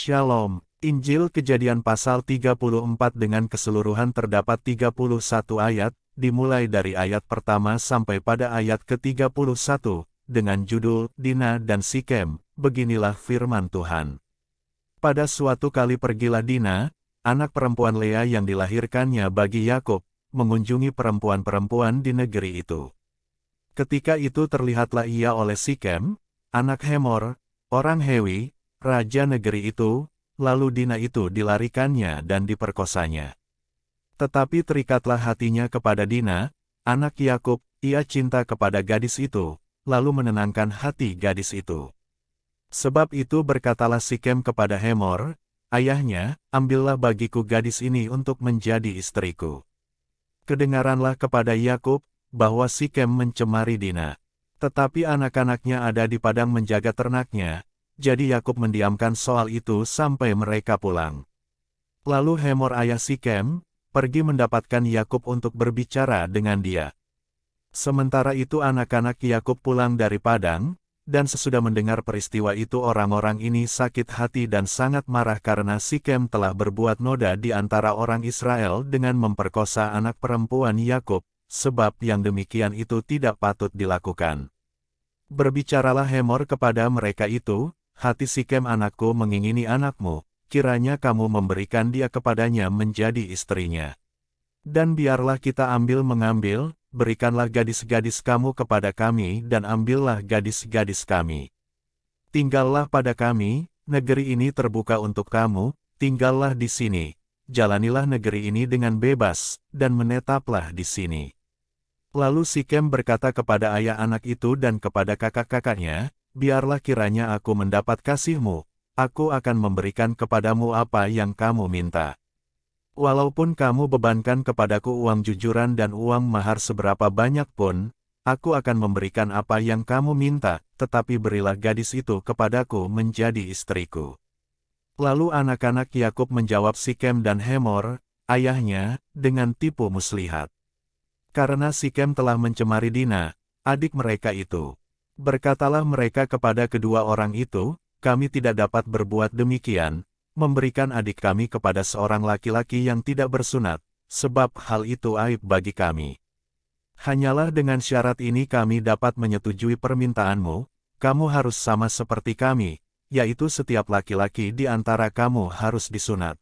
Shalom. Injil Kejadian pasal 34 dengan keseluruhan terdapat 31 ayat, dimulai dari ayat pertama sampai pada ayat ke-31, dengan judul, Dina dan Sikem. Beginilah firman Tuhan. Pada suatu kali pergilah Dina, anak perempuan Lea yang dilahirkannya bagi Yakub, mengunjungi perempuan-perempuan di negeri itu. Ketika itu terlihatlah ia oleh Sikem, anak Hemor, orang Hewi, raja negeri itu, lalu Dina itu dilarikannya dan diperkosanya. Tetapi terikatlah hatinya kepada Dina, anak Yakub, ia cinta kepada gadis itu, lalu menenangkan hati gadis itu. Sebab itu berkatalah Sikem kepada Hemor, ayahnya, ambillah bagiku gadis ini untuk menjadi istriku. Kedengaranlah kepada Yakub, bahwa Sikem mencemari Dina. Tetapi anak-anaknya ada di padang menjaga ternaknya, jadi Yakub mendiamkan soal itu sampai mereka pulang. Lalu Hemor ayah Sikem, pergi mendapatkan Yakub untuk berbicara dengan dia. Sementara itu anak-anak Yakub pulang dari padang, dan sesudah mendengar peristiwa itu orang-orang ini sakit hati dan sangat marah karena Sikem telah berbuat noda di antara orang Israel dengan memperkosa anak perempuan Yakub, sebab yang demikian itu tidak patut dilakukan. Berbicaralah Hemor kepada mereka itu, hati Sikem anakku mengingini anakmu, kiranya kamu memberikan dia kepadanya menjadi istrinya. Dan biarlah kita mengambil, berikanlah gadis-gadis kamu kepada kami dan ambillah gadis-gadis kami. Tinggallah pada kami, negeri ini terbuka untuk kamu, tinggallah di sini, jalanilah negeri ini dengan bebas, dan menetaplah di sini. Lalu Sikem berkata kepada ayah anak itu dan kepada kakak-kakaknya, biarlah kiranya aku mendapat kasihmu, aku akan memberikan kepadamu apa yang kamu minta. Walaupun kamu bebankan kepadaku uang jujuran dan uang mahar seberapa banyak pun, aku akan memberikan apa yang kamu minta, tetapi berilah gadis itu kepadaku menjadi istriku. Lalu anak-anak Yakub menjawab Sikem dan Hemor, ayahnya, dengan tipu muslihat. Karena Sikem telah mencemari Dina, adik mereka itu. Berkatalah mereka kepada kedua orang itu, kami tidak dapat berbuat demikian, memberikan adik kami kepada seorang laki-laki yang tidak bersunat, sebab hal itu aib bagi kami. Hanyalah dengan syarat ini kami dapat menyetujui permintaanmu, kamu harus sama seperti kami, yaitu setiap laki-laki di antara kamu harus disunat.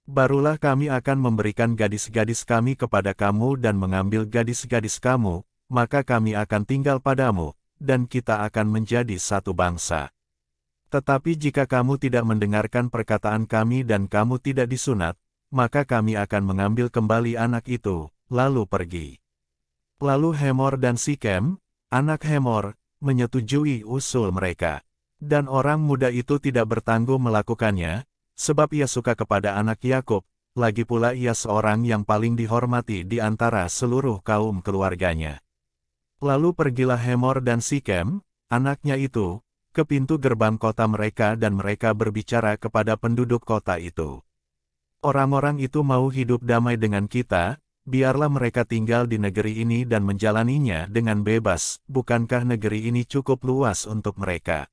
Barulah kami akan memberikan gadis-gadis kami kepada kamu dan mengambil gadis-gadis kamu, maka kami akan tinggal padamu, dan kita akan menjadi satu bangsa. Tetapi jika kamu tidak mendengarkan perkataan kami dan kamu tidak disunat, maka kami akan mengambil kembali anak itu, lalu pergi. Lalu Hemor dan Sikem, anak Hemor, menyetujui usul mereka. Dan orang muda itu tidak bertanggung melakukannya, sebab ia suka kepada anak Yakub, lagi pula ia seorang yang paling dihormati di antara seluruh kaum keluarganya. Lalu pergilah Hemor dan Sikem, anaknya itu, ke pintu gerbang kota mereka dan mereka berbicara kepada penduduk kota itu. Orang-orang itu mau hidup damai dengan kita, biarlah mereka tinggal di negeri ini dan menjalaninya dengan bebas, bukankah negeri ini cukup luas untuk mereka?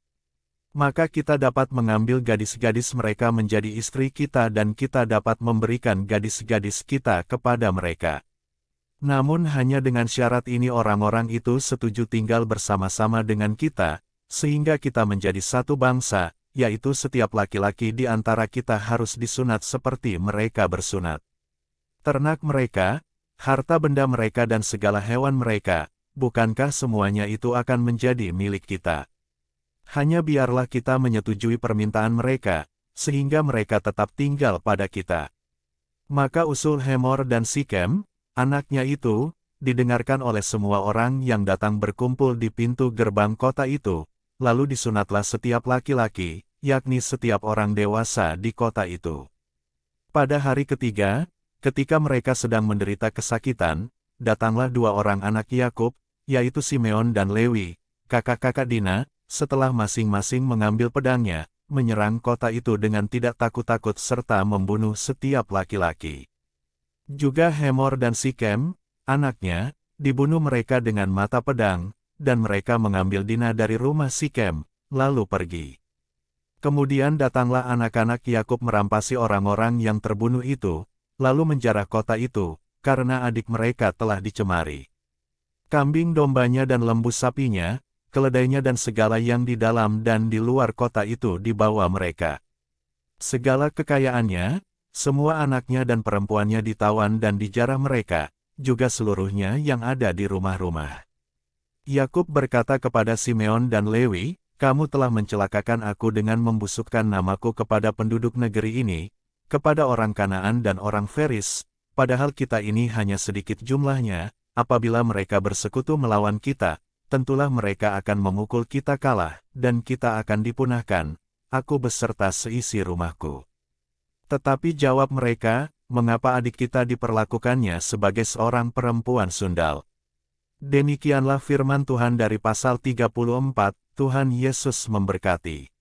Maka kita dapat mengambil gadis-gadis mereka menjadi istri kita dan kita dapat memberikan gadis-gadis kita kepada mereka. Namun hanya dengan syarat ini orang-orang itu setuju tinggal bersama-sama dengan kita, sehingga kita menjadi satu bangsa, yaitu setiap laki-laki di antara kita harus disunat seperti mereka bersunat. Ternak mereka, harta benda mereka dan segala hewan mereka, bukankah semuanya itu akan menjadi milik kita? Hanya biarlah kita menyetujui permintaan mereka, sehingga mereka tetap tinggal pada kita. Maka usul Hemor dan Sikem, anaknya itu, didengarkan oleh semua orang yang datang berkumpul di pintu gerbang kota itu, lalu disunatlah setiap laki-laki, yakni setiap orang dewasa di kota itu. Pada hari ketiga, ketika mereka sedang menderita kesakitan, datanglah dua orang anak Yakub, yaitu Simeon dan Lewi, kakak-kakak Dina, setelah masing-masing mengambil pedangnya, menyerang kota itu dengan tidak takut-takut serta membunuh setiap laki-laki. Juga Hemor dan Sikem, anaknya, dibunuh mereka dengan mata pedang, dan mereka mengambil Dina dari rumah Sikem, lalu pergi. Kemudian datanglah anak-anak Yakub merampasi orang-orang yang terbunuh itu, lalu menjarah kota itu, karena adik mereka telah dicemari. Kambing dombanya dan lembu sapinya, keledainya dan segala yang di dalam dan di luar kota itu dibawa mereka. Segala kekayaannya, semua anaknya dan perempuannya ditawan dan dijarah mereka, juga seluruhnya yang ada di rumah-rumah. Yakub berkata kepada Simeon dan Lewi, "Kamu telah mencelakakan aku dengan membusukkan namaku kepada penduduk negeri ini, kepada orang Kanaan dan orang Feris, padahal kita ini hanya sedikit jumlahnya. Apabila mereka bersekutu melawan kita, tentulah mereka akan memukul kita kalah, dan kita akan dipunahkan, aku beserta seisi rumahku." Tetapi jawab mereka, "Mengapa adik kita diperlakukannya sebagai seorang perempuan sundal?" Demikianlah firman Tuhan dari pasal 34, Tuhan Yesus memberkati.